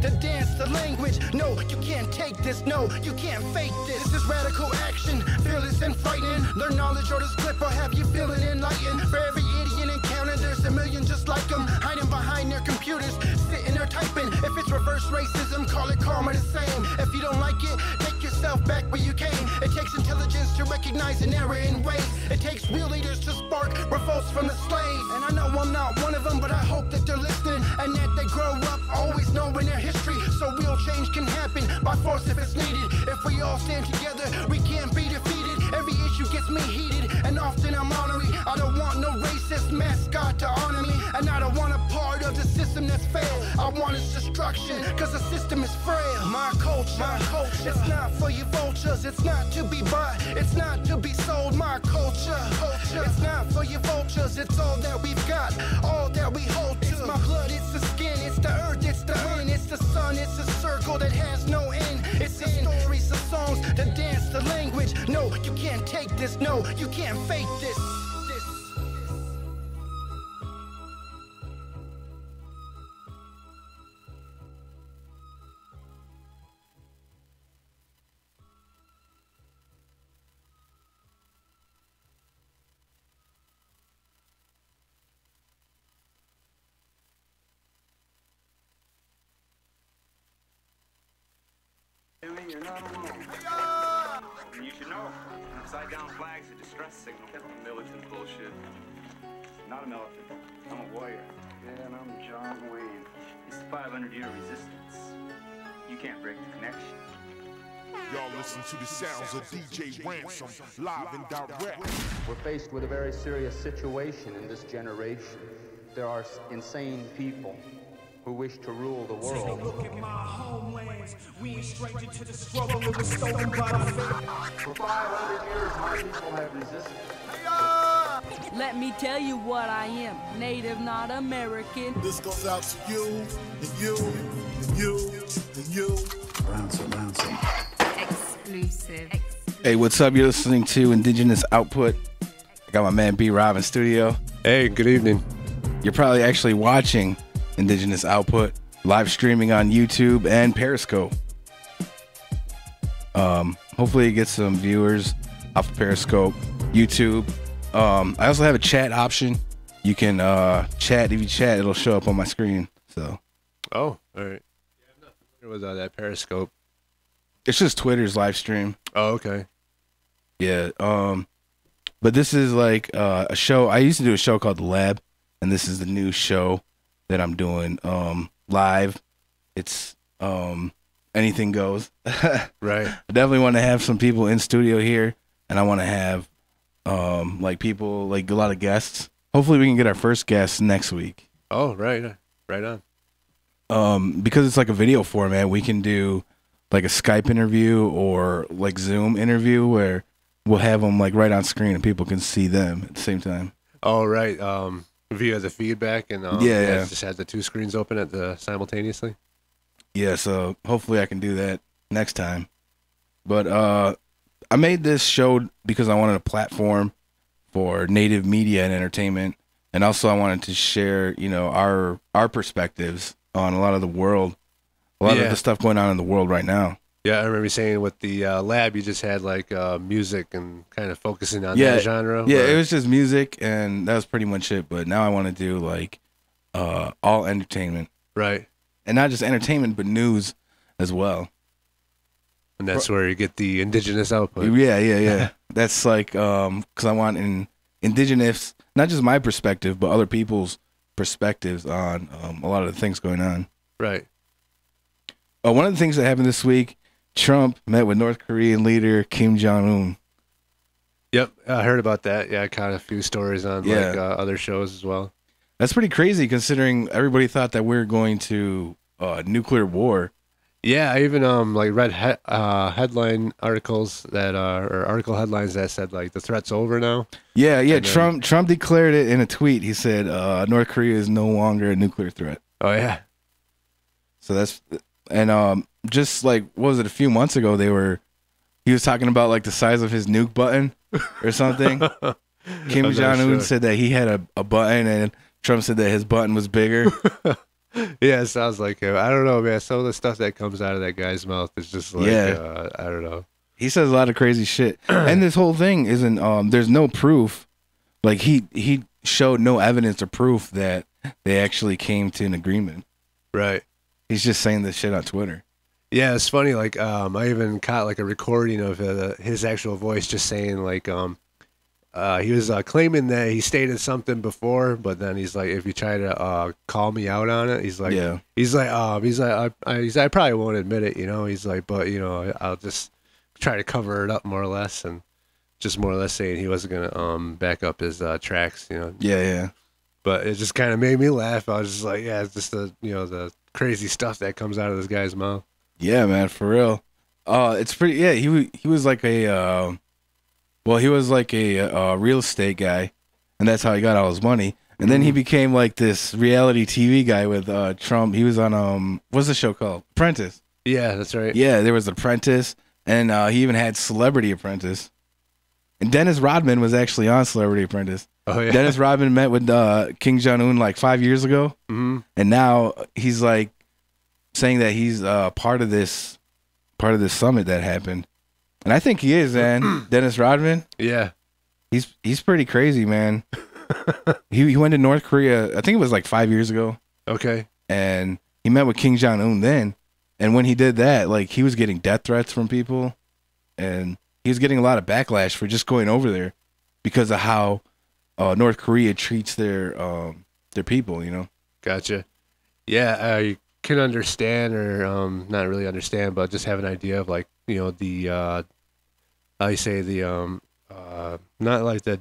to dance the language. No, you can't take this. No, you can't fake this. This is radical action, fearless and frightening. Learn knowledge or this clip or have you feeling enlightened. For every idiot encounter, there's a million just like them, hiding behind their computers, sitting there typing. If it's reverse racism, call it karma the same. If you don't like it, take yourself back where you came. It takes intelligence to recognize an error in ways. It takes real leaders to spark revolts from the slaves. And I know I'm not one of them, but I hope that they're listening and that they grow up always knowing their history, so real change can happen by force if it's needed. If we all stand together, we can't be defeated. Every issue gets me heated, and often I'm honoring. I don't want no racist mascot to honor me, and I don't want a part of the system that's failed. I want its destruction, cause the system is frail. My culture, it's not for you vultures. It's not to be bought, it's not to be sold. My culture, it's not for you vultures. It's all that we've got, all that we hold to. It's my blood, it's the skin, it's the earth, it's the wind, it's the sun, it's a circle that has no end. It's the stories, the songs, the dance, the language. No, you can't take this. No, you can't fake this. You're not alone. You should know. Upside down flag's a distress signal. Militant bullshit. Not a militant. I'm a warrior. Yeah, and I'm John Wayne. It's the 500-year resistance. You can't break the connection. Y'all listen to the sounds of DJ Ransom, live and direct. We're faced with a very serious situation in this generation. There are insane people who wish to rule the world. Take a look at my homelands. We ain't stranger to the struggle. It was stolen by the faith. For 500 years, my people have resisted. Let me tell you what I am. Native, not American. This goes out to you, and you, and you, and you. Ransom. Exclusive. Hey, what's up? You're listening to Indigenous Output. I got my man B Rob in studio. Hey, good evening. You're probably actually watching Indigenous Output live streaming on YouTube and Periscope. Hopefully you get some viewers off of Periscope, YouTube. I also have a chat option. You can chat. If you chat, it'll show up on my screen. So. Oh, all right. Yeah, I'm not familiar with that Periscope. It's just Twitter's live stream. Oh, okay. Yeah. But this is like a show. I used to do a show called The Lab, and this is the new show that I'm doing live. It's anything goes. Right. I definitely want to have some people in studio here, and I want to have like people, like a lot of guests. Hopefully we can get our first guest next week. Oh, right on. Because it's like a video format, we can do like a Skype interview or like Zoom interview where we'll have them like right on screen and people can see them at the same time. Oh, right. Via the feedback and yeah. Just had the two screens open at the simultaneously. Yeah, so hopefully I can do that next time. But I made this show because I wanted a platform for Native media and entertainment, and also I wanted to share, you know, our perspectives on a lot of the world, a lot of the stuff going on in the world right now. Yeah, I remember you saying with the lab, you just had like music and kind of focusing on that genre. Yeah, it was just music, and that was pretty much it. But now I want to do like all entertainment, right? And not just entertainment, but news as well. And that's where you get the Indigenous Output. Yeah. That's like because I want Indigenous, not just my perspective, but other people's perspectives on a lot of the things going on. Right. One of the things that happened this week. Trump met with North Korean leader Kim Jong-un. Yep, I heard about that. Yeah, I caught a few stories on like other shows as well. That's pretty crazy considering everybody thought that we were going to nuclear war. Yeah, I even like read headline articles that or article headlines that said like the threat's over now. Yeah. And Trump declared it in a tweet. He said North Korea is no longer a nuclear threat. Oh yeah. So that's just like, what was it, a few months ago he was talking about like the size of his nuke button or something. Kim Jong-un said that he had a button and Trump said that his button was bigger. Yeah, it sounds like him. I don't know, man. Some of the stuff that comes out of that guy's mouth is just like, I don't know. He says a lot of crazy shit. And this whole thing isn't, there's no proof. Like, he showed no evidence or proof that they actually came to an agreement. Right. He's just saying this shit on Twitter. Yeah, it's funny. Like, I even caught like a recording of his actual voice just saying like, he was claiming that he stated something before, but then he's like, if you try to call me out on it, he's like, I probably won't admit it, you know. He's like, but you know, I'll just try to cover it up more or less, and just more or less saying he wasn't gonna back up his tracks, you know. Yeah. But it just kind of made me laugh. I was just like, yeah, it's just the crazy stuff that comes out of this guy's mouth. Yeah, man, for real. It's pretty. Yeah, he was like a. Well, he was like a real estate guy, and that's how he got all his money. And then he became like this reality TV guy with Trump. He was on what's the show called? Apprentice. Yeah, that's right. Yeah, there was Apprentice, and he even had Celebrity Apprentice. And Dennis Rodman was actually on Celebrity Apprentice. Oh yeah. Dennis Rodman met with King Jong-un like 5 years ago, and now he's like saying that he's part of this summit that happened. And I think he is, man. Dennis Rodman. Yeah. He's pretty crazy, man. he went to North Korea, I think it was like 5 years ago. Okay. And he met with King Jong-un then. And when he did that, like, he was getting death threats from people. And he was getting a lot of backlash for just going over there because of how North Korea treats their people, you know? Gotcha. Yeah, I can understand, or not really understand, but just have an idea of, like, you know, the how you say, the not like the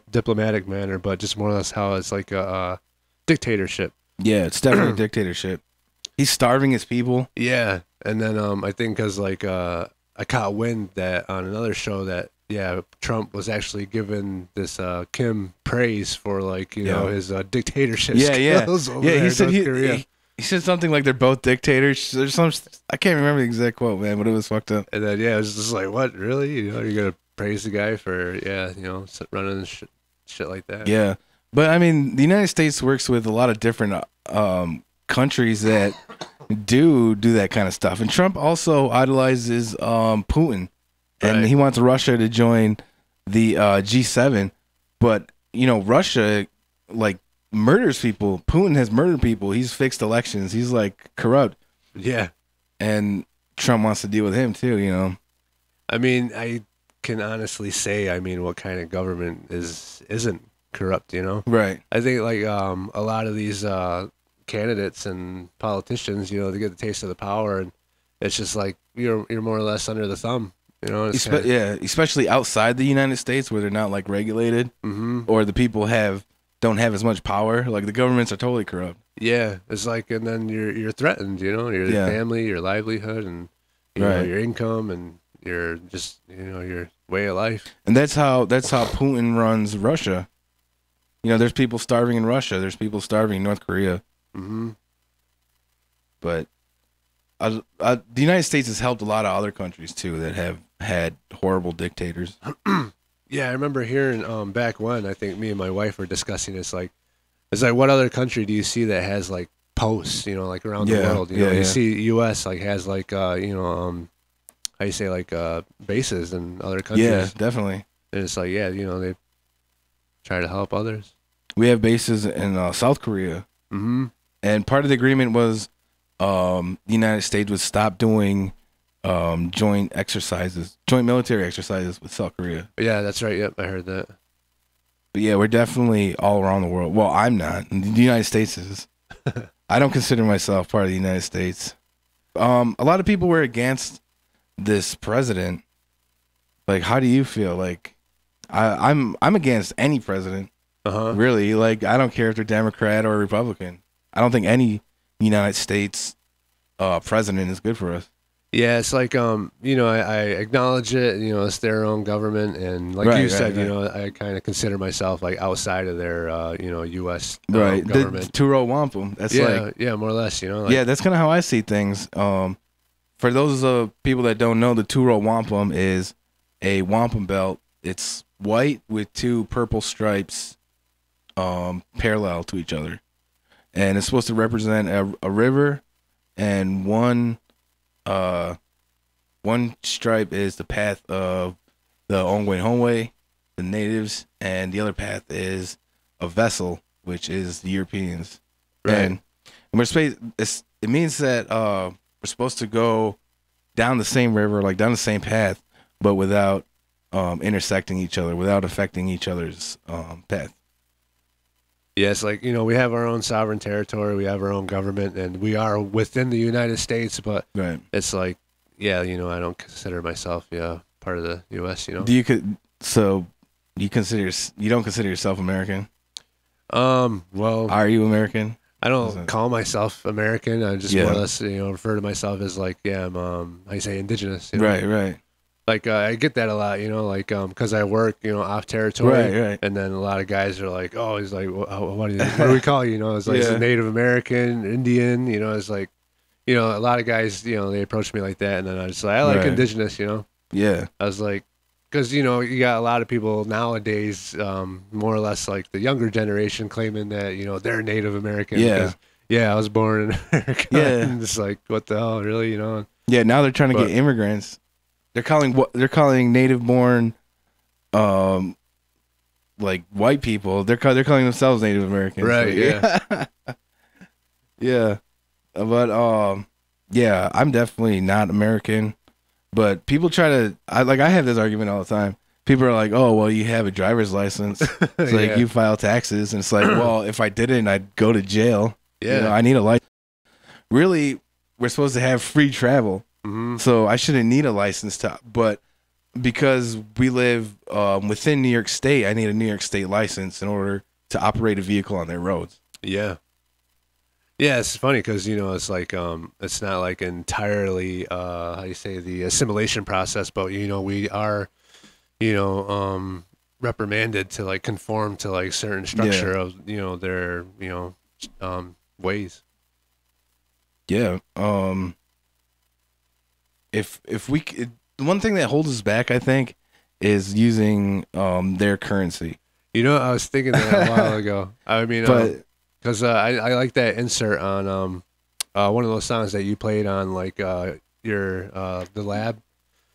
diplomatic manner, but just more or less how it's like a dictatorship. Yeah, it's definitely a dictatorship. He's starving his people. Yeah, and then I think because like I caught wind that on another show that Trump was actually giving this Kim praise for, like, you know, his dictatorship skills over there he said in North Korea. He said something like they're both dictators. There's some, I can't remember the exact quote, man, but it was fucked up. And then it was just like, what, really? You know, you're gonna praise the guy for you know, running shit like that? Yeah, but I mean, the United States works with a lot of different countries that do that kind of stuff, and Trump also idolizes Putin, and he wants Russia to join the G7, but you know, Russia like murders people. Putin has murdered people. He's fixed elections. He's like corrupt. Yeah. And Trump wants to deal with him too, you know. I mean, I can honestly say, I mean, what kind of government isn't corrupt, you know? Right. I think like a lot of these candidates and politicians, you know, they get the taste of the power, and it's just like you're more or less under the thumb, you know. Especially outside the United States where they're not like regulated, or the people don't have as much power. Like the governments are totally corrupt. Yeah, it's like, and then you're threatened, you know, your family, your livelihood, and you know, your income, and your just, you know, your way of life. And that's how Putin runs Russia. You know, there's people starving in Russia. There's people starving in North Korea. But the United States has helped a lot of other countries too that have had horrible dictators. Yeah, I remember hearing back when, I think me and my wife were discussing this, like, it's like, what other country do you see that has like posts, you know, like around the world? You know, you see U.S. like has like you know, how you say, like bases in other countries. Yeah, definitely. And it's like, you know, they try to help others. We have bases in South Korea. And part of the agreement was the United States would stop doing joint military exercises with South Korea. Yeah, that's right. Yep, I heard that. But yeah, we're definitely all around the world. Well, I'm not. The United States is. I don't consider myself part of the United States. A lot of people were against this president. Like, how do you feel? Like, I'm against any president. Really, like, I don't care if they're Democrat or Republican. I don't think any United States president is good for us. Yeah, it's like, you know, I acknowledge it, you know, it's their own government, and like you said, you know, I kind of consider myself like outside of their, you know, U.S. government. The Turo Wampum. That's more or less, you know. Like, yeah, that's kind of how I see things. For those people that don't know, the Turo Wampum is a wampum belt. It's white with two purple stripes parallel to each other. and it's supposed to represent a river, and one stripe is the path of the Ongwe, the natives, and the other path is a vessel, which is the Europeans. Right. And we're it means that we're supposed to go down the same river, like down the same path, but without intersecting each other, without affecting each other's path. Yeah, it's like, we have our own sovereign territory, we have our own government, and we are within the United States, but Right. it's like, I don't consider myself part of the U.S. You don't consider yourself American? Well, Are you American? I don't call myself American. I just more or less, refer to myself as like, I'm, how you say, indigenous. Right. Like, I get that a lot, because I work, off territory. Right. And then a lot of guys are like, oh, he's like, what do we call you? It's like, it's a Native American, Indian, it's like, a lot of guys, they approach me like that. And then I just like, I like indigenous, Yeah. I was like, because, you got a lot of people nowadays, more or less like the younger generation claiming that, they're Native American. Yeah. Because, I was born in America. Yeah. And it's like, what the hell, really, Yeah, now they're trying to get immigrants. They're calling native born like white people. They're calling themselves Native Americans. Right, yeah. Yeah. But I'm definitely not American. But people try to I have this argument all the time. People are like, "Oh, well, you have a driver's license. It's like you file taxes." And it's like, "Well, if I didn't, I'd go to jail." Yeah. I need a license. Really, we're supposed to have free travel. Mm-hmm. So I shouldn't need a license but because we live within New York State, I need a New York State license in order to operate a vehicle on their roads. Yeah. Yeah, it's funny because, it's like, it's not like entirely, how you say, the assimilation process, but, we are, reprimanded to like conform to like certain structure of, their, ways. Yeah. If we one thing that holds us back, I think, is using their currency. I was thinking that a while ago. I mean, because I like that insert on one of those songs that you played on like your the lab.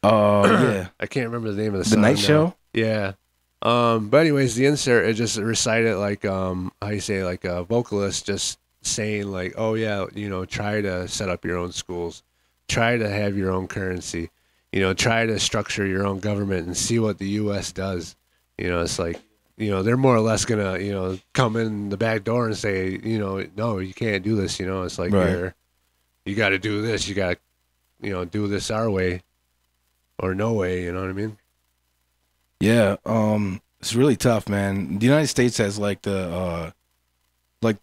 Oh yeah, I can't remember the name of the song. The Night Show. Yeah. But anyways, the insert, it just recited like how you say, like a vocalist just saying like, oh yeah, try to set up your own schools, try to have your own currency, try to structure your own government and see what the U.S. does. It's like, they're more or less gonna, come in the back door and say, no, you can't do this. It's like, you got to do this. You got to, do this our way or no way. You know what I mean? Yeah. It's really tough, man. The United States has like the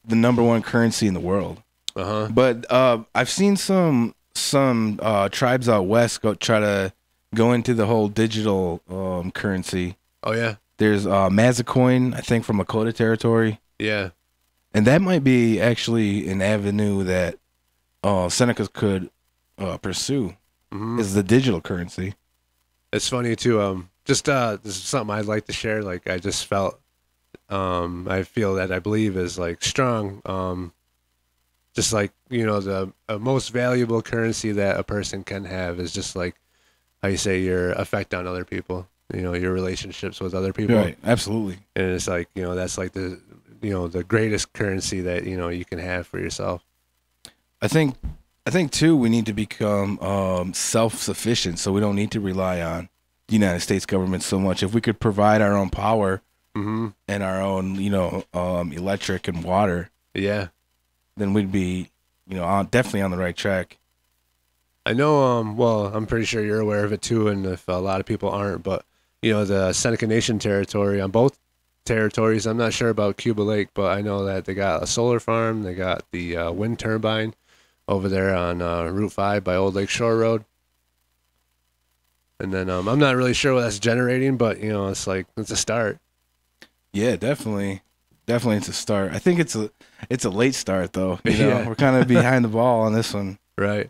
number one currency in the world. Uh-huh. But I've seen some tribes out west try to go into the whole digital currency. Oh yeah. There's Mazcoin, I think, from Lakota territory. Yeah. And that might be actually an avenue that Senecas could pursue. Mm-hmm. Is the digital currency. It's funny too. Just this is something I'd like to share. Like I just felt, I feel that I believe is like strong. Just like, the most valuable currency that a person can have is just like, how you say, your effect on other people, your relationships with other people. Right. Absolutely. And it's like, that's like the greatest currency that, you can have for yourself. I think too, we need to become self-sufficient, so we don't need to rely on the United States government so much. If we could provide our own power mm-hmm. and our own, electric and water, then we'd be, definitely on the right track. I know. Well, I'm pretty sure you're aware of it too, and if a lot of people aren't, but the Seneca Nation territory, on both territories, I'm not sure about Cuba Lake, but I know that they got a solar farm, they got the wind turbine over there on Route 5 by Old Lake Shore Road. And then I'm not really sure what that's generating, but it's like, it's a start. Yeah, definitely it's a start. I think it's a late start though. We're kind of behind the ball on this one. Right.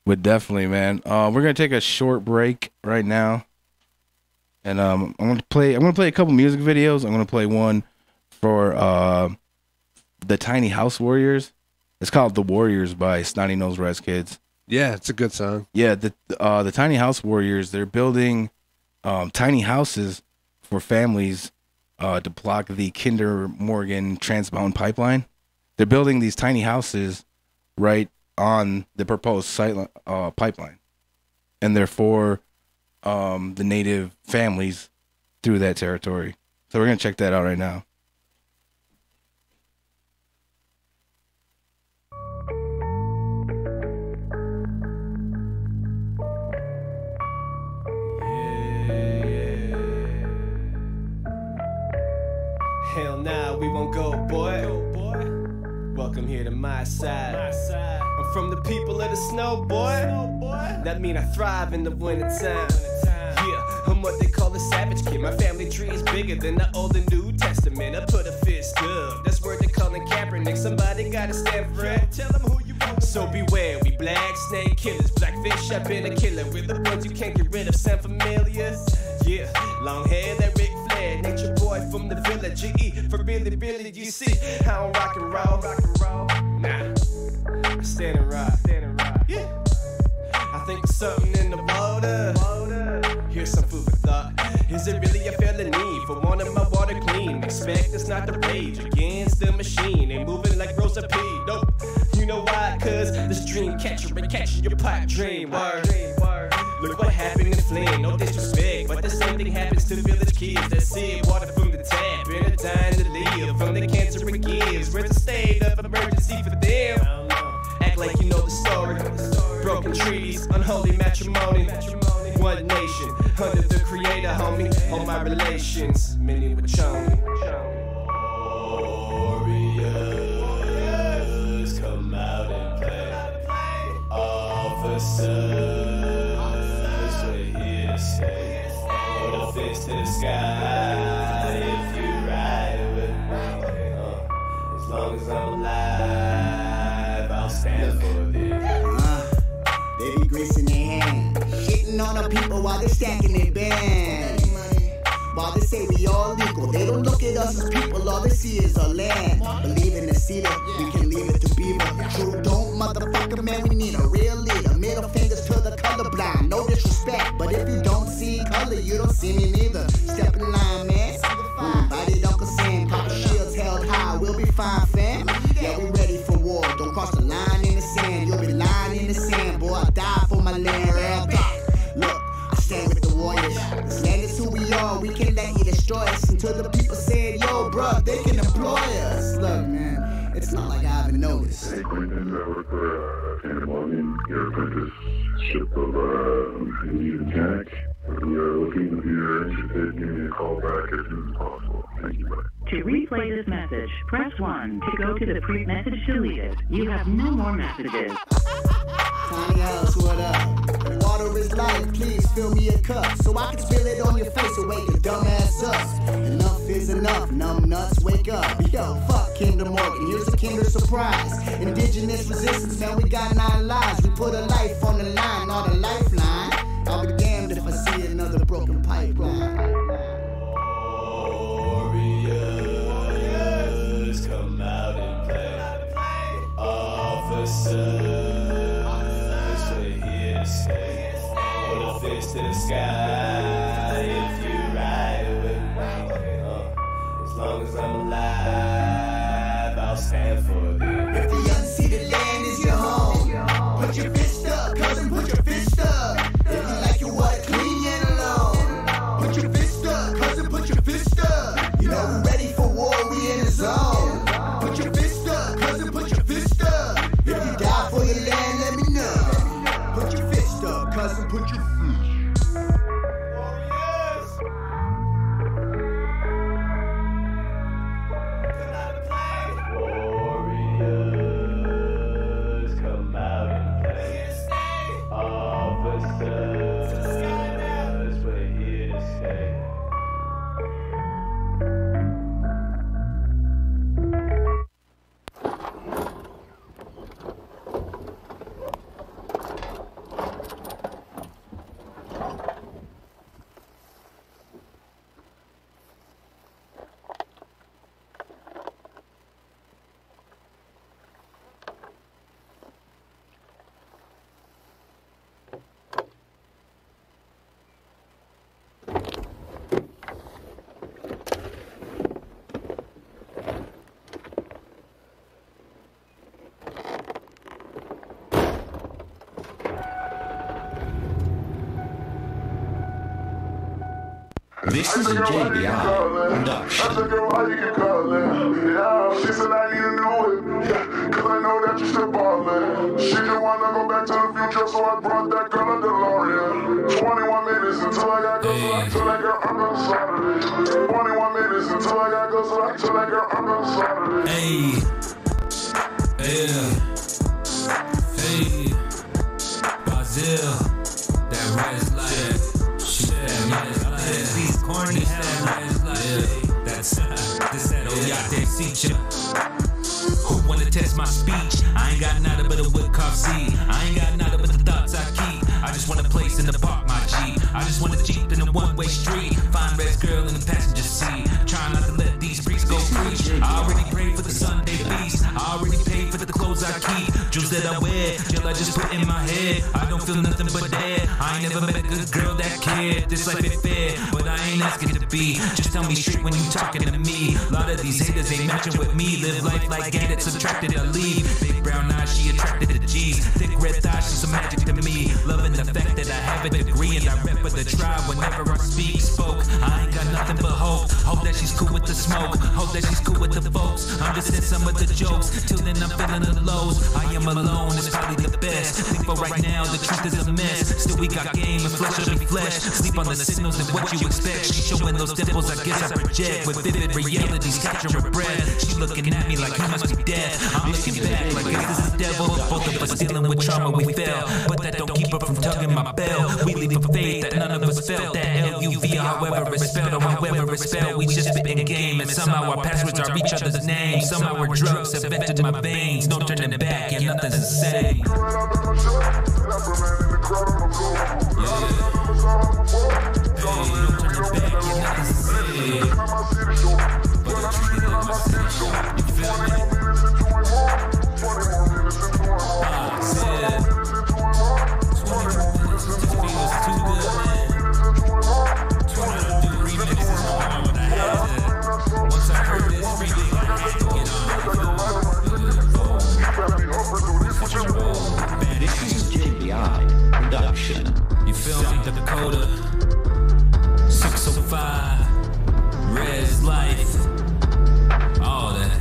But definitely, man. We're gonna take a short break right now, and I'm gonna play a couple music videos. I'm gonna play one for the Tiny House Warriors. It's called The Warriors by Snotty Nose Res Kids. Yeah, it's a good song. Yeah, the Tiny House Warriors, they're building tiny houses for families to block the Kinder Morgan Trans Mountain Pipeline. They're building these tiny houses right on the proposed pipeline, and they're for the native families through that territory. So we're gonna check that out right now. Hell nah, we won't go, boy. Welcome here to my side. I'm from the people of the snow, boy. That mean I thrive in the wintertime. Yeah, I'm what they call a savage kid. My family tree is bigger than the Old and New Testament. I put a fist up. That's word they callin' Kaepernick. Somebody gotta stand for it. Tell them who you want. So beware, we black snake killers. Blackfish, I've been a killer. We're the ones you can't get rid of. Sound familiar? Yeah, long hair, that Ric Flair. Nature boy from the village. GE for Billy Billy. You see, I don't rock and roll. Nah, I stand and rock. Yeah, I think there's something in the water. Here's some food for thought. Is it really a felony for wanting my water clean? Expect us not to rage against the machine. They moving like Rosa P. Nope. You know why? Cause this dream catcher and catching your pipe dream. Word. Look what happened in Flint. No disrespect, but the same thing happens to village kids that sip water from the tap and are dying to live from the cancer it gives. Where's the state of emergency for them? Act like you know the story. Broken trees, unholy matrimony. One nation, under the creator, homie. All my relations, many with chummy. Warriors, come out and play. Officers, we're here to stay. Put a fist to the sky if you ride with me. As long as I'm alive, I'll stand for this. They be greasing their hands, shitting on the people while they stacking their bands. While they say we all legal, they don't look at us as people, all they see is our land. Believe in the cedar, we can leave it to beaver. True, don't motherfucker, man, we need a real leader. Middle fingers to the colorblind, no disrespect, but if you don't see color, you don't see me neither. Step in line, man. Body Uncle Sam, Papa Shields held high, we'll be fine, fam. Yeah, we ready for war. Don't cross the line in the sand, you'll be lying in the sand, boy. I die for my land. Look, I stand with the warriors. This land is who we are, we can't let you destroy us. Until the people said, yo, bruh, they can employ us. Look, man, it's not like I haven't noticed. Hey, Quentin, with Phantom Logging, your apprentice, ship of Indian Jack. We are looking, if you're interested, give me a call back as soon as possible. Thank you, bye. To replay this message, press 1. To go to the pre-message deleted. You have no more messages. Tiny House, what up? Water is life, please fill me a cup so I can spill it on your face and wake your dumb ass up. Enough is enough, numb nuts, wake up. Yo, fuck Kinder Morgan, here's a Kinder surprise. Indigenous resistance, man, we got 9 lives. We put a life on the line, not a lifeline. I'll be damned if I see another broken pipeline. Warriors, come out and play. Officers, we're here to stay. Put a fist to the sky if you ride with me. As long as I'm alive, I'll stand for this. If the unceded land is your home, put your fist up, cousin, put your fist up. If you like your water clean and alone, put your fist up, cousin, put your fist up. You know we're ready for war, we in the zone. Put your fist up, cousin, put your fist up. If you die for your land, let me know. Put your fist up, cousin, put your fist. Warriors. This is a JBI production. I took her why you can call it. Yeah, she said I need a new whip. Yeah, cause I know that you still ballin'. She just wanna go back to the future, so I brought that girl a DeLorean. 21 minutes until I got go, so I tell that girl I'm gonna Saturday. 21 minutes until I got go, so I tell that girl I'm gonna Saturday. Hey, yeah, hey, Brazil, that rice life, shit, that rice life, these corny hell rice life, that's this that Oyate Sicha. Who wanna test my speech? I ain't got nada but a wood cough seed. I ain't got nada but the thoughts I keep. I just want a place in the park, my Jeep. I just want a Jeep in a one-way street. Find red girl in the passenger seat. Trying not to let these freaks go preach. I already prayed for the Sunday feast. I already paid for the clothes I keep. Jewels that I wear, gel I just put in my head. I don't feel nothing but dead. I ain't never met a good girl that cared. This life ain't fair, but I ain't asking to be. Just tell me straight when you talking to me. A lot of these haters ain't matching with me. Live life like get it, subtracted or leave. Big brown eyes, she attracted to G's. Thick red thighs, she's some magic to me. Loving the fact that I have a degree and I rep for the tribe whenever I spoke. I ain't got nothing but hope. Hope that she's cool with the smoke. Hope that she's cool with the folks. I'm just in some of the jokes. Till then I'm feeling the lows. I am alone, it's probably the best. Think for right now, the truth is a mess. Still we got game and flesh will be flesh. Sleep on the signals and what you expect. She showing those dimples, I guess I project. With vivid realities, capture a breath. She looking at me like he must be dead. I'm looking back like this is the devil. Both of us dealing with trauma, we fell. But that don't keep her from tugging my bell. We leave a faith that none of us felt. That L-U-V, however it's spelled, or however it's spelled. We just spit in game, and somehow our passwords are each other's names. Somehow our drugs have entered my veins. No turning back, and nothing's the same. Yeah. This is JBI production. You feel me, Dakota? 605, Res Life, all that.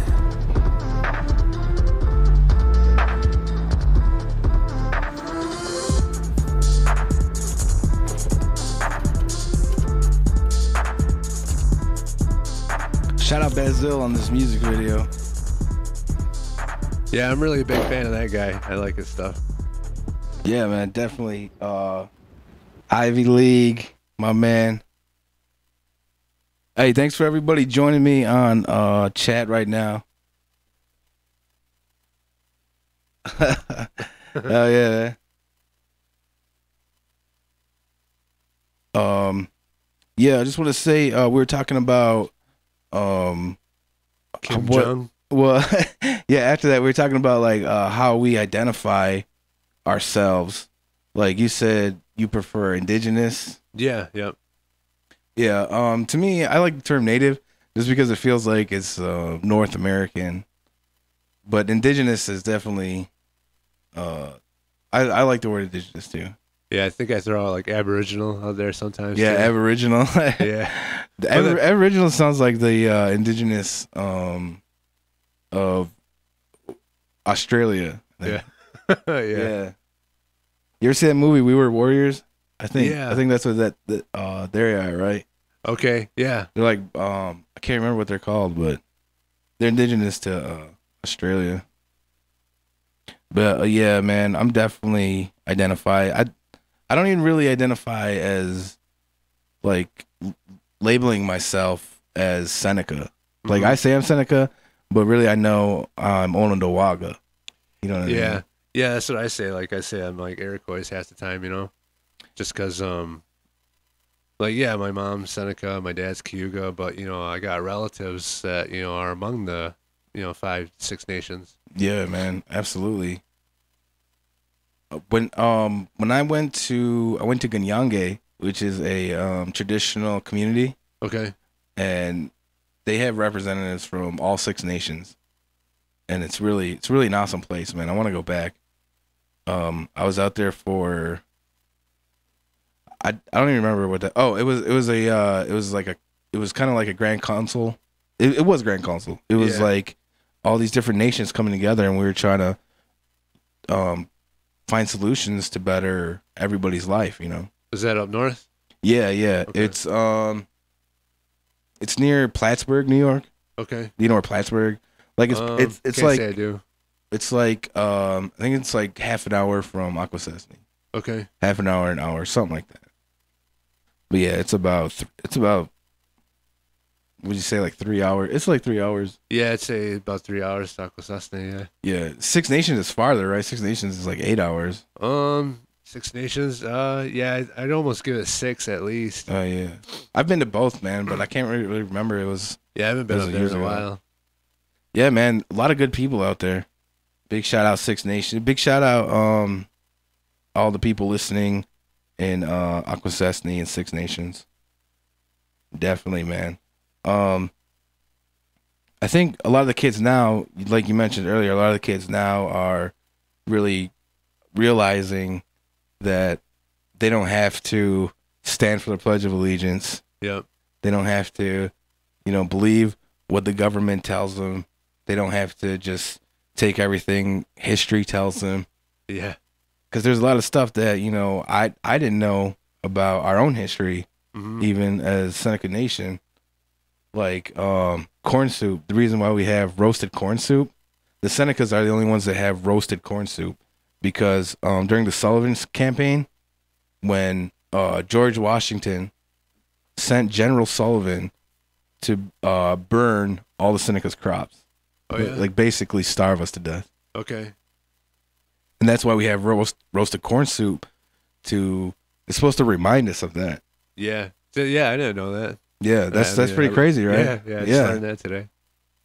Shout out Basil on this music video. Yeah, I'm really a big fan of that guy. I like his stuff. Yeah, man, definitely. Ivy League, my man. Hey, thanks for everybody joining me on chat right now. Oh yeah. Yeah, I just want to say we were talking about Kim Jong. Well, yeah, after that we were talking about like how we identify ourselves. Like you said you prefer indigenous. Yeah, yep. Yeah, to me I like the term native just because it feels like it's North American. But indigenous is definitely I like the word indigenous too. Yeah, I think I throw out like Aboriginal out there sometimes. Yeah, too. Aboriginal. Yeah. The Aboriginal sounds like the indigenous of Australia. Yeah. Yeah. You ever see that movie We Were Warriors? I think that's what that they're at, right? Okay, yeah. They're like I can't remember what they're called, but they're indigenous to Australia. But yeah, man, I'm definitely identify. I don't even really identify as like labeling myself as Seneca. Like I say I'm Seneca, but really I know I'm Onondaga. You know what I mean? Yeah, that's what I say. Like I say I'm like Iroquois half the time, you know? Just cause like yeah, my mom's Seneca, my dad's Cayuga, but you know, I got relatives that, you know, are among the, you know, 5-6 nations. Yeah, man, absolutely. When I went to Ganyange, which is a traditional community. Okay. And they have representatives from all 6 nations. And it's really an awesome place, man. I want to go back. I was out there for I don't even remember what that. Oh, it was kind of like a grand council. It was grand council. It was like all these different nations coming together, and we were trying to find solutions to better everybody's life. Is that up north? Yeah. Okay. It's near Plattsburgh, New York. Okay. Do you know where Plattsburgh? Like it's can't like say I do. It's like I think it's like half an hour from Akwesasne. Okay. Half an hour, something like that. But yeah, it's about would you say like 3 hours? It's like 3 hours. Yeah, I'd say about 3 hours to Akwesasne, yeah. Yeah. Six Nations is farther, right? Six Nations is like 8 hours. Six Nations, yeah, I'd almost give it 6 at least. Oh yeah. I've been to both, man, but I can't really remember. It was I haven't been up there in a while. Yeah, man. A lot of good people out there. Big shout out Six Nations. Big shout out all the people listening in Akwesasne and Six Nations. Definitely, man. I think a lot of the kids now, like you mentioned earlier, a lot of the kids now are really realizing that they don't have to stand for the Pledge of Allegiance. Yep. They don't have to, believe what the government tells them. They don't have to just take everything history tells them. Yeah. Because there's a lot of stuff that, I didn't know about our own history, even as Seneca Nation. Like corn soup. The reason why we have roasted corn soup, the Senecas are the only ones that have roasted corn soup because during the Sullivan campaign, when George Washington sent General Sullivan to burn all the Seneca's crops. Oh, yeah? Like basically starve us to death. Okay. And that's why we have roasted corn soup it's supposed to remind us of that. Yeah. Yeah, I didn't know that. Yeah, that's pretty crazy, right? Yeah, I just learned that today.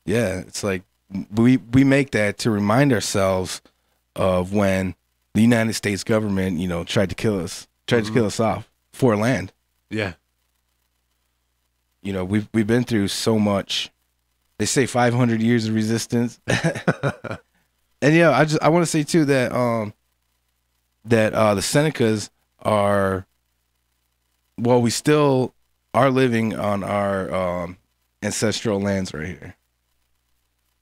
Yeah, it's like we make that to remind ourselves of when the United States government, tried to kill us off for land. Yeah. We've been through so much. They say 500 years of resistance. And I want to say too that the Senecas are, well, we still are living on our ancestral lands right here.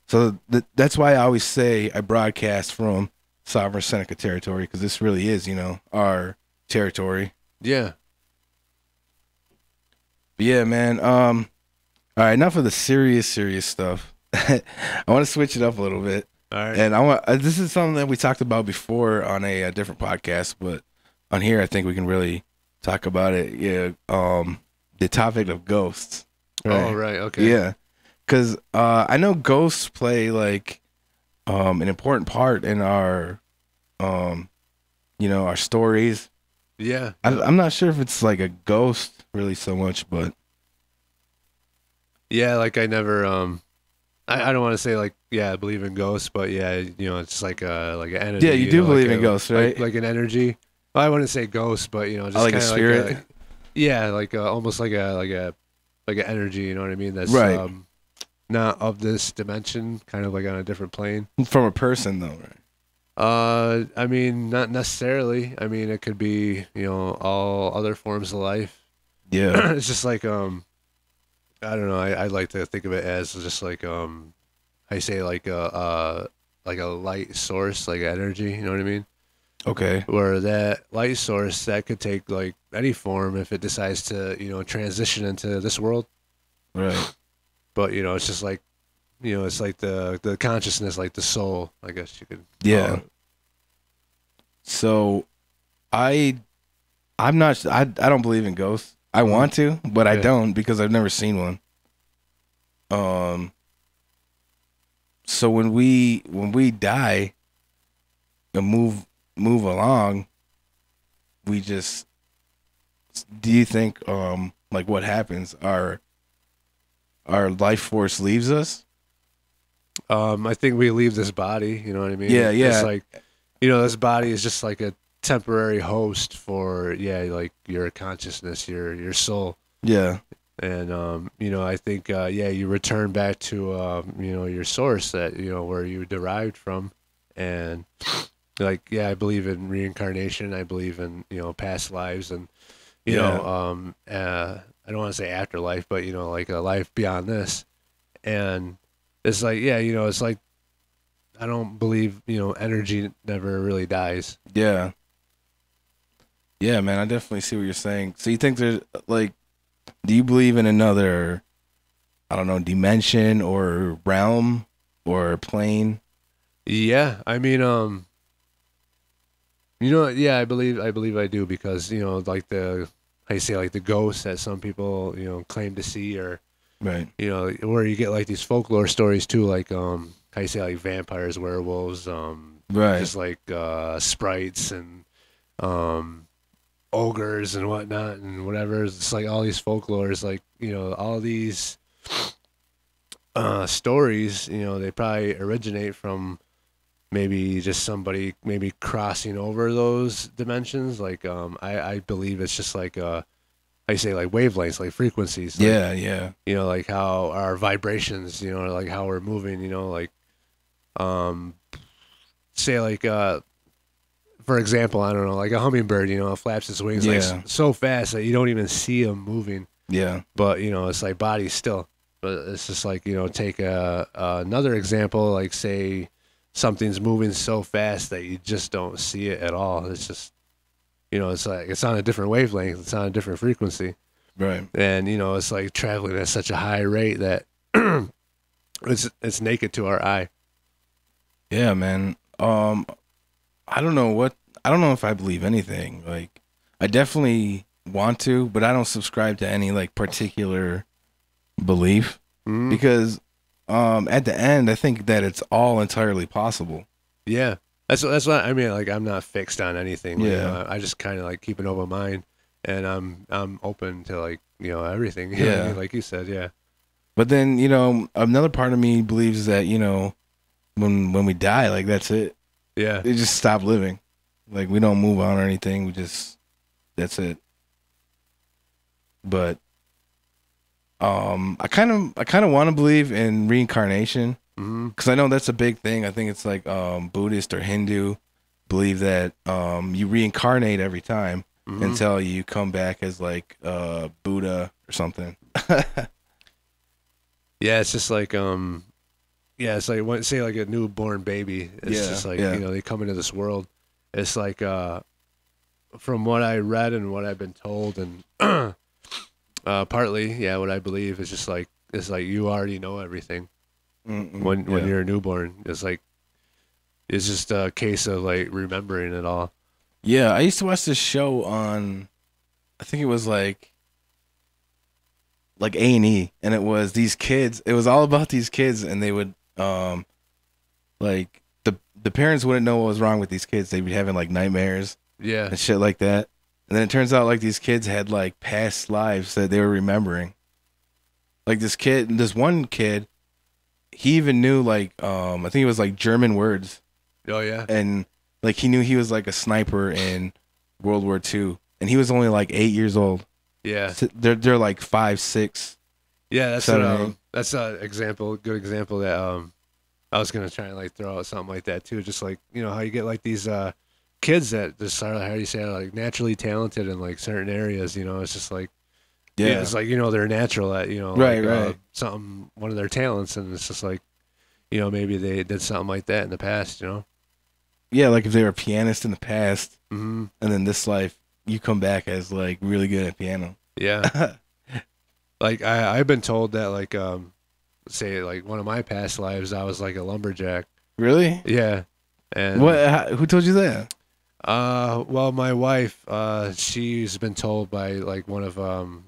So that's why I always say I broadcast from sovereign Seneca territory, because this really is, our territory. Yeah. But yeah, man. All right, enough of the serious stuff. I want to switch it up a little bit. All right. And this is something that we talked about before on a different podcast, but on here I think we can really talk about it. Yeah. The topic of ghosts. Right? Oh, right. Okay. Yeah. Because I know ghosts play like an important part in our, our stories. Yeah. I'm not sure if it's like a ghost really so much, but yeah, like I never I don't want to say like I believe in ghosts, but yeah, it's like an energy. Yeah, you do believe in ghosts, right? Like an energy. Well, I wouldn't say ghost, but just like a spirit. Like almost like an energy. You know what I mean? That's right. Not of this dimension, kind of like on a different plane. From a person, though, right? I mean, not necessarily. I mean, it could be all other forms of life. Yeah. It's just like I don't know. I like to think of it as just like I say like a light source, like energy. You know what I mean? Okay. Where that light source that could take like any form if it decides to transition into this world. Right. But it's just like it's like the consciousness, like the soul, I guess you could. Yeah. So, I'm not. I don't believe in ghosts. I want to, but I don't because I've never seen one. So when we die and move along, we just. Do you think like what happens? Our life force leaves us? I think we leave this body. You know what I mean? Yeah. It's like this body is just like a temporary host for like your consciousness, your soul. Yeah. And I think you return back to your source that where you derived from. And like I believe in reincarnation. I believe in past lives, and you know, I don't want to say afterlife, but, you know, like a life beyond this. And it's like, yeah, you know, it's like, I don't believe, you know, energy never really dies. Yeah. Yeah, man, I definitely see what you're saying. So you think there's, like, do you believe in another, I don't know, dimension or realm or plane? Yeah, I mean, you know, yeah, I believe I do, because, you know, like how you say, like the ghosts that some people, you know, claim to see, or, right, you know, where you get like these folklore stories too, like how you say, like vampires, werewolves, right, just like sprites and ogres and whatnot and whatever. It's like all these folklores, like, you know, all these stories, you know, they probably originate from maybe just somebody maybe crossing over those dimensions. Like I believe it's just like I say, like wavelengths, like frequencies. Like, yeah. You know, like how our vibrations, you know, like how we're moving, you know, like say like for example, I don't know, like a hummingbird, you know, it flaps its wings like so fast that you don't even see them moving. Yeah. But, you know, it's like body still. But it's just like, you know, take another example, like say something's moving so fast that you just don't see it at all. It's just, you know, it's like it's on a different wavelength, it's on a different frequency. Right. And, you know, it's like traveling at such a high rate that it's naked to our eye. Yeah, man. I don't know if I believe anything. Like, I definitely want to, but I don't subscribe to any like particular belief, because at the end I think that it's all entirely possible. Yeah. That's what I mean. Like, I'm not fixed on anything. Like, Yeah. I just kind of like keep an open mind, and I'm open to, like, you know, everything. You know Yeah. what I mean? Like you said, yeah. But then, you know, another part of me believes that, you know, when we die, like, that's it. Yeah. They just stop living. Like, we don't move on or anything. That's it. But I kind of want to believe in reincarnation, because I know that's a big thing. I think it's like Buddhist or Hindu believe that you reincarnate every time until you come back as like Buddha or something. Yeah, it's just like it's like when, say like a newborn baby. It's just like, you know, they come into this world. It's like from what I read and what I've been told, and partly, what I believe is just like, it's like you already know everything when you're a newborn. It's like, it's just a case of like remembering it all. Yeah, I used to watch this show on, I think it was like A&E, and it was these kids. It was all about these kids, and they would like the parents wouldn't know what was wrong with these kids. They'd be having like nightmares, and shit like that. And then it turns out like these kids had like past lives that they were remembering. Like this one kid, he even knew like I think it was like German words. Oh yeah. And like he knew he was like a sniper in World War II, and he was only like 8 years old. Yeah. So they're like 5, 6. Yeah, that's 7, that's a good example that I was gonna try and like throw out something like that too. Just like, you know, how you get like these kids that just are, how do you say it, like naturally talented in like certain areas. You know, it's just like, it's like, you know, they're natural at, you know, right. Something, one of their talents, and it's just like, you know, maybe they did something like that in the past. You know. Yeah, like if they were a pianist in the past, and then this life you come back as like really good at piano. Yeah. Like I've been told that, like say like one of my past lives I was like a lumberjack. Really? Yeah. And who told you that? Well, my wife, she's been told by like one of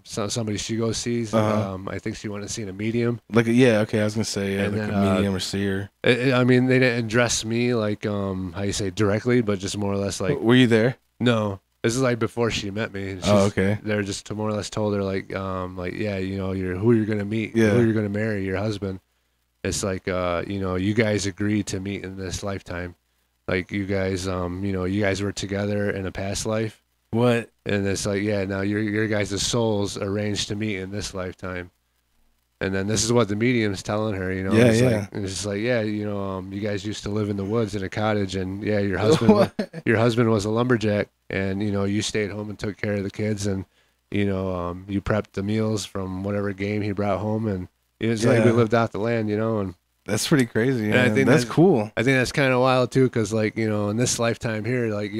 somebody she goes sees. I think she went to see a medium. Like okay, I was gonna say And like then, a medium or seer. I mean, they didn't address me like how you say directly, but just more or less like. Were you there? No, this is like before she met me. Okay. They're just more or less told her like yeah, you know, who you're gonna meet, who you're gonna marry, your husband. It's like you know, you guys agreed to meet in this lifetime. Like you guys, you know, you guys were together in a past life. What? And it's like, yeah, now your guys' souls arranged to meet in this lifetime. And then this is what the medium's telling her, you know. Yeah, it's yeah. Like, it's just like, yeah, you know, you guys used to live in the woods in a cottage, and your husband was a lumberjack, and you know, you stayed home and took care of the kids, and you prepped the meals from whatever game he brought home, and it was like we lived off the land, and that's pretty crazy. I think that's cool. I think that's kind of wild too, because like in this lifetime here, like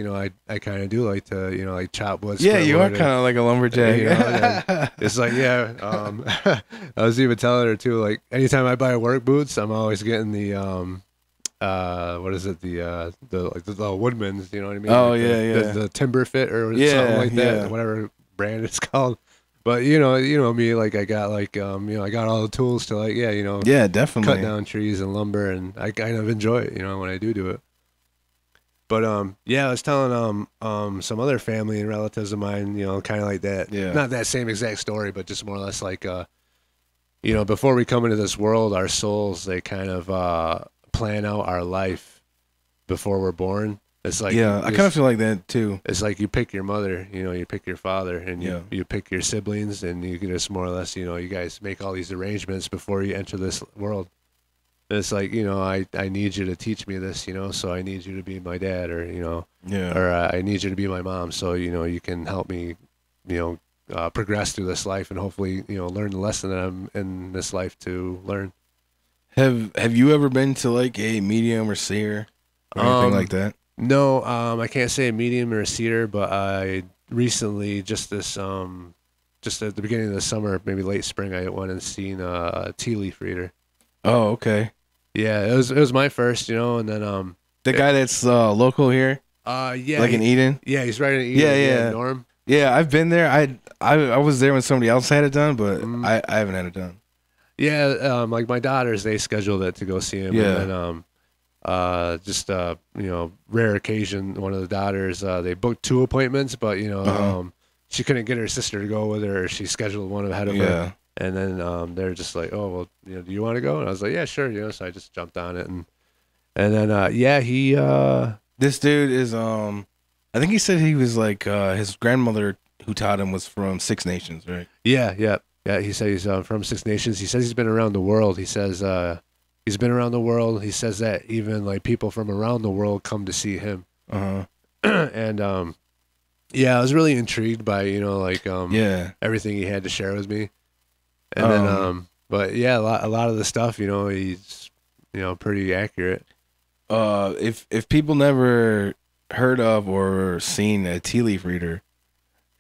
I kind of do like to like chop wood. Yeah, you are kind of like a lumberjack. It's like I was even telling her too, like anytime I buy work boots, I'm always getting the what is it, the Woodmans, you know what I mean? Oh, like the Timber Fit or something like that, whatever brand it's called. But you know me, like I got like I got all the tools to like definitely cut down trees and lumber, and I kind of enjoy it, when I do it. But I was telling some other family and relatives of mine, kind of like that, not that same exact story, but just more or less like before we come into this world, our souls, they kind of plan out our life before we're born. It's like I kind of feel like that too. It's like you pick your mother, you pick your father, and you pick your siblings, and you can just more or less, you guys make all these arrangements before you enter this world. And it's like, I need you to teach me this, so I need you to be my dad, or or I need you to be my mom, so you can help me, progress through this life, and hopefully learn the lesson that I'm in this life to learn. Have you ever been to like a medium or seer or anything like that? No, I can't say a medium or a seer, but I recently, just at the beginning of the summer, maybe late spring, I went and seen a tea leaf reader. Oh, okay. Yeah, it was my first, and then the guy that's local here. Yeah, like in Eden. Yeah, he's right in Eden. Yeah. Norm. Yeah, I've been there. I was there when somebody else had it done, but I haven't had it done. Yeah, like my daughters, they scheduled it to go see him. Yeah. And then just rare occasion, one of the daughters, they booked 2 appointments, but she couldn't get her sister to go with her, or she scheduled one ahead of her. And then they're just like, oh well, do you want to go? And I was like, yeah, sure, so I just jumped on it, and then he this dude is I think he said he was like his grandmother who taught him was from 6 Nations, right? Yeah. He said he's from 6 Nations. He says he's been around the world. He says he's been around the world. He says that even like people from around the world come to see him. And I was really intrigued by everything he had to share with me. And then but yeah, a lot of the stuff, he's pretty accurate. If people never heard of or seen a tea leaf reader,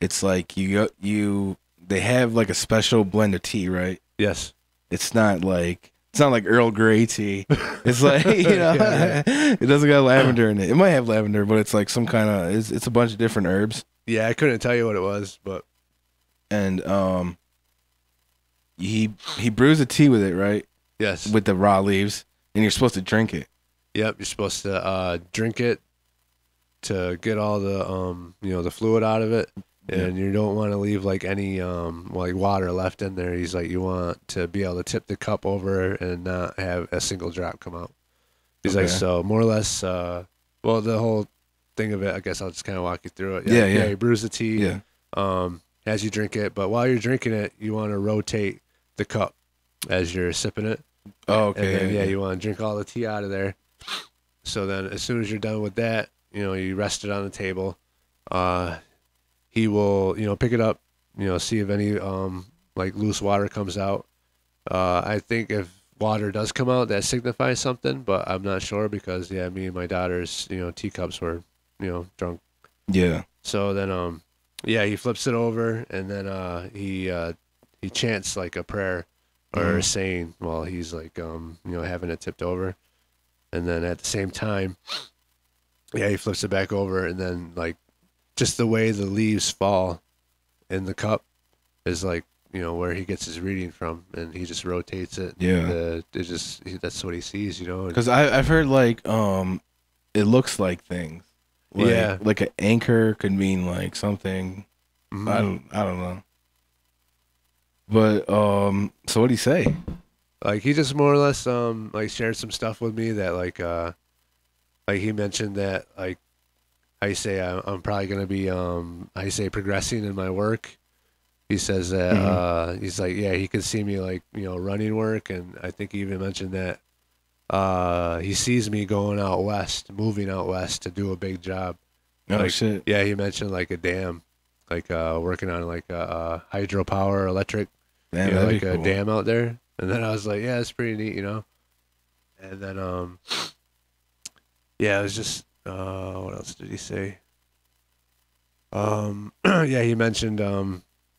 it's like they have like a special blend of tea, right? Yes. It's not like Earl Grey tea. It's like it doesn't got lavender in it. It might have lavender, but it's like some kind of it's a bunch of different herbs. Yeah, I couldn't tell you what it was, but he brews a tea with it, right? Yes. With the raw leaves, and you're supposed to drink it. Yep, you're supposed to drink it to get all the the fluid out of it, and you don't want to leave like any like water left in there. He's like, you want to be able to tip the cup over and not have a single drop come out. He's like, so more or less, well, the whole thing of it, I guess I'll just kind of walk you through it. Yeah. He brews the tea. As you drink it, but while you're drinking it, you want to rotate the cup as you're sipping it. Oh, okay. And then, you want to drink all the tea out of there. So then as soon as you're done with that, you rest it on the table. He will, pick it up, see if any like loose water comes out. I think if water does come out, that signifies something, but I'm not sure because me and my daughter's, teacups were, drunk. Yeah. So then he flips it over, and then he chants like a prayer or a saying while he's like having it tipped over. And then at the same time, he flips it back over, and then like just the way the leaves fall in the cup is like, where he gets his reading from, and he just rotates it. Yeah. That's what he sees, Because I've heard like it looks like things. Like, like an anchor could mean like something. I don't know. But so what do you say? Like he just more or less like shared some stuff with me that like he mentioned that like I say I'm probably gonna be progressing in my work. He says that he's like he could see me like running work, and I think he even mentioned that he sees me going out west, moving out west to do a big job. Oh like, shit! Yeah, he mentioned like a dam. like working on like a hydropower electric, Man, you know, that'd like be a cool. dam out there. And then I was like, yeah, it's pretty neat, you know. And then yeah, it was just what else did he say? Yeah, he mentioned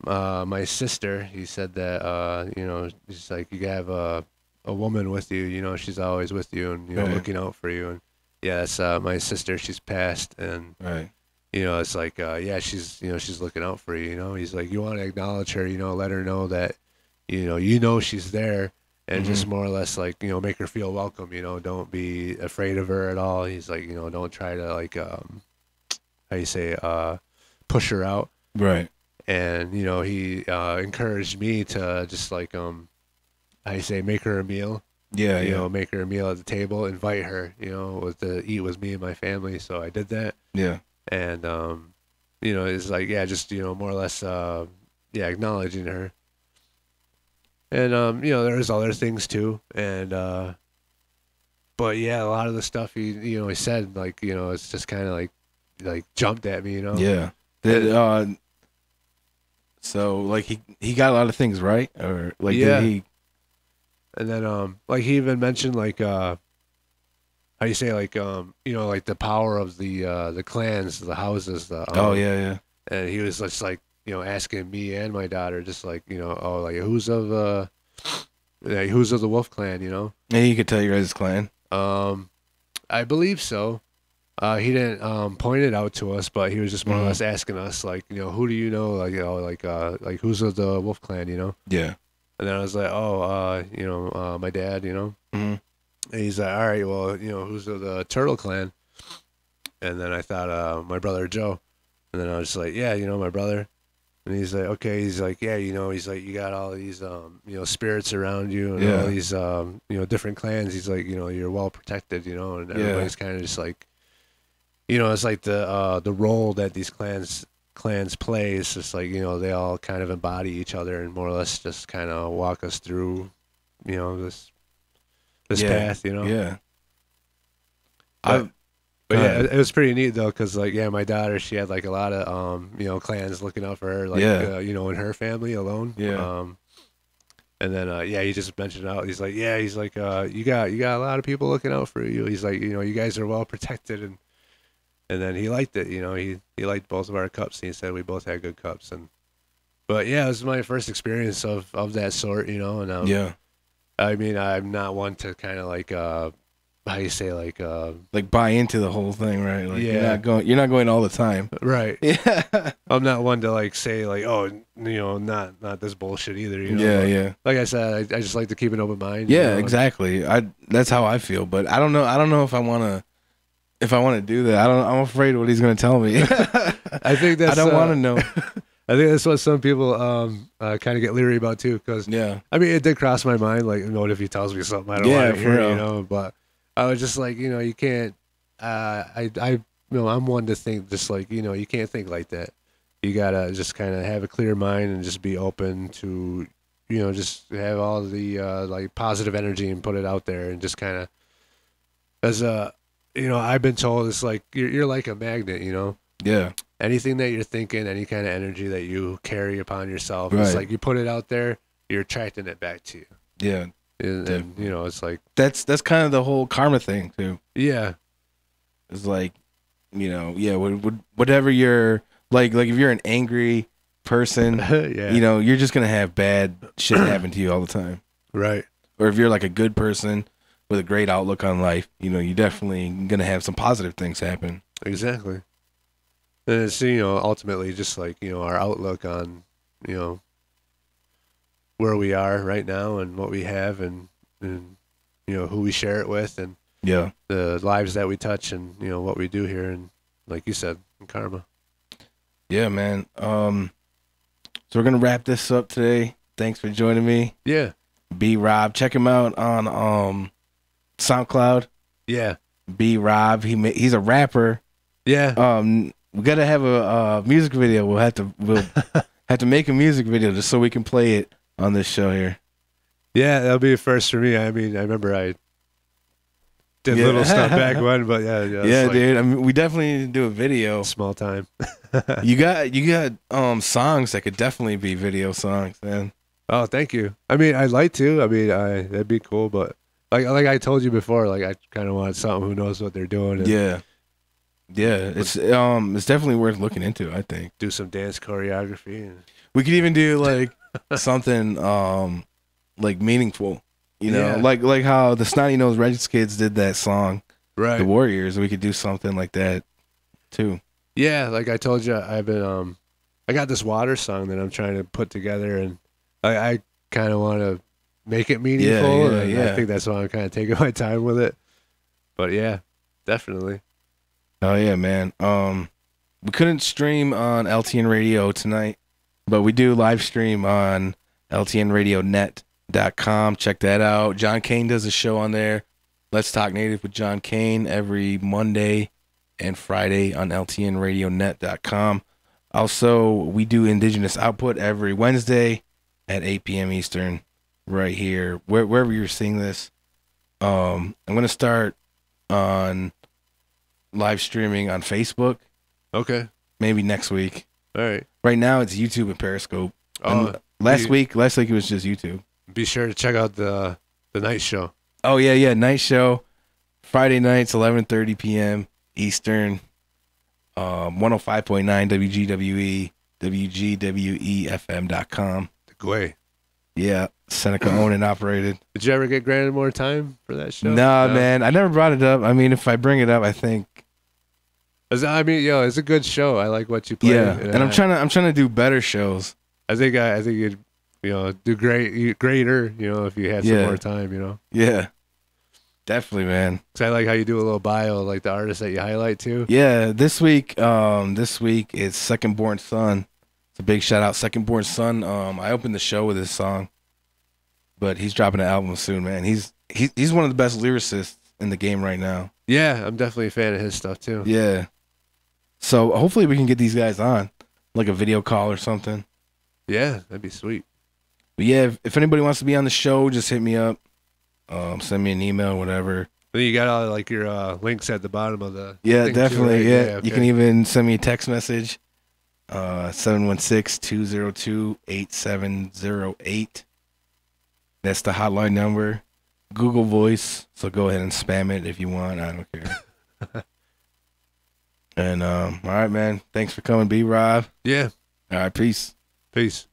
my sister. He said that you know, he's like, you have a woman with you, you know, she's always with you and, you know, Right. looking out for you. And yeah, that's my sister. She's passed, and Right. you know, it's like yeah, she's, you know, she's looking out for you, you know. He's like, you want to acknowledge her, you know, let her know that you know she's there, and just more or less like, you know, make her feel welcome, you know, don't be afraid of her at all. He's like, you know, don't try to like how you say push her out. Right. And you know, he encouraged me to just like how you say, make her a meal. Yeah, you yeah. know, make her a meal at the table, invite her, you know, to eat with me and my family. So I did that. Yeah. And you know, it's like, yeah, just, you know, more or less yeah, acknowledging her. And you know, there's other things too. And but yeah, a lot of the stuff he said, like, you know, it's just kind of like jumped at me, you know. Yeah. That so like he got a lot of things right, or like yeah. did he? And then like he even mentioned like how you say, like you know, like the power of the clans, the houses, the Oh yeah. And he was just like, you know, asking me and my daughter, just like, you know, oh, like who's of the Wolf Clan, you know? And he could tell you guys' clan. I believe so. He didn't point it out to us, but he was just more or less asking us, like, you know, who do you know, like, you know, like who's of the Wolf Clan, you know? Yeah. And then I was like, oh, you know, my dad, you know? And he's like, all right, well, you know, who's of the Turtle Clan? And then I thought, my brother Joe. And then I was just like, yeah, you know, my brother. And he's like, okay. He's like, yeah, you know, he's like, you got all these, you know, spirits around you and all these, you know, different clans. He's like, you know, you're well protected, you know, and everybody's kind of just like, you know, it's like the role that these clans play is just like, you know, they all kind of embody each other and more or less just kind of walk us through, you know, this path, you know. Yeah. But yeah, it was pretty neat though, because like, yeah, my daughter, she had like a lot of you know, clans looking out for her, like you know, in her family alone. Yeah. And then yeah, he just mentioned out. He's like, yeah, he's like, you got a lot of people looking out for you. He's like, you know, you guys are well protected, and then he liked it. You know, he liked both of our cups. And he said we both had good cups, but yeah, it was my first experience of that sort. You know, and yeah. I mean, I'm not one to kind of like how you say, like buy into the whole thing, right? Like yeah, you're not going all the time, right? Yeah. I'm not one to like say like, oh, you know, not this bullshit either, you know. Yeah, but, yeah. Like I said, I just like to keep an open mind. Yeah, you know? exactly. That's how I feel, but I don't know if I want to do that. I'm afraid of what he's gonna tell me. I think that's I don't want to know. I think that's what some people kind of get leery about too, because yeah, I mean, it did cross my mind, like, you know, what if he tells me something I don't want to hear, you know, but I was just like, you know, you can't, I you know, I'm one to think just like, you know, you can't think like that. You gotta just kind of have a clear mind and just be open to, you know, just have all the like positive energy and put it out there, and just kind of, as you know, I've been told it's like you're like a magnet, you know. Yeah. Anything that you're thinking, any kind of energy that you carry upon yourself, right. It's like you put it out there, you're attracting it back to you. Yeah. And you know, it's like that's kind of the whole karma thing too. Yeah. It's like, you know, yeah, whatever you're like if you're an angry person, yeah, you know, you're just gonna have bad shit happen to you all the time. Right. Or if you're like a good person with a great outlook on life, you know, you're definitely gonna have some positive things happen. Exactly. And it's, you know, ultimately just like, you know, our outlook on, you know, where we are right now and what we have, and you know, who we share it with, and yeah, the lives that we touch, and you know, what we do here, and like you said, karma. Yeah, man. So we're gonna wrap this up today. Thanks for joining me. Yeah. B Rob, check him out on SoundCloud. Yeah. B Rob, he's a rapper. Yeah. We gotta have a music video. We'll have to make a music video just so we can play it on this show here. Yeah, that'll be a first for me. I mean, I remember I did little stuff back when, but yeah, like, dude. I mean, we definitely need to do a video. Small time. you got songs that could definitely be video songs, man. Oh, thank you. I mean, I'd like to. I mean, that'd be cool, but like I told you before, like I kind of want something who knows what they're doing. And yeah, it's definitely worth looking into. I think do some dance choreography. And we could even do like something like meaningful. You know, like how the Snotty Nose Regis Kids did that song, right? The Warriors. We could do something like that too. Yeah, like I told you, I've been I got this water song that I'm trying to put together, and I kind of want to make it meaningful. I think that's why I'm kind of taking my time with it. But yeah, definitely. Oh yeah, man. We couldn't stream on LTN Radio tonight, but we do live stream on LTNRadioNet.com. Check that out. John Kane does a show on there. Let's Talk Native with John Kane every Monday and Friday on LTNRadioNet.com. Also, we do Indigenous Output every Wednesday at 8 p.m. Eastern, right here, wherever you're seeing this. I'm going to start on live streaming on Facebook. Okay. Maybe next week. All right. Right now, it's YouTube and Periscope. Last week it was just YouTube. Be sure to check out the night show. Oh, yeah. Night show. Friday nights, 11:30 p.m. Eastern. 105.9 WGWE, WGWEFM.com. The Gway. Yeah, Seneca owned and operated. Did you ever get granted more time for that show? No, man. I never brought it up. I mean, if I bring it up, I think. I mean, it's a good show. I like what you play. Yeah, and I'm trying to do better shows. I think you'd do greater. If you had some more time. Yeah. Definitely, man. Cause I like how you do a little bio, like the artists that you highlight too. Yeah, this week it's Second Born Son. It's a big shout out, Second Born Son. I opened the show with his song, but he's dropping an album soon, man. He's one of the best lyricists in the game right now. Yeah, I'm definitely a fan of his stuff too. Yeah. So hopefully we can get these guys on, like a video call or something. Yeah, that'd be sweet. But yeah, if anybody wants to be on the show, just hit me up. Send me an email, whatever. You got all like your links at the bottom of the thing definitely. Too, right? Yeah, okay. You can even send me a text message. 716-202-8708. That's the hotline number. Google Voice, so go ahead and spam it if you want. I don't care. And all right, man. Thanks for coming, B-Rob. Yeah. All right, peace. Peace.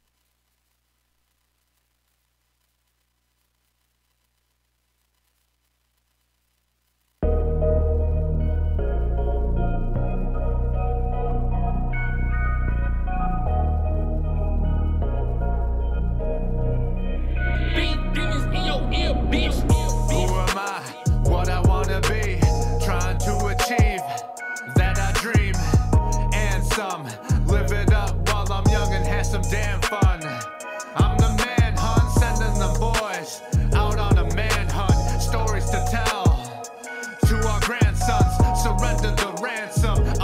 Live it up while I'm young and have some damn fun.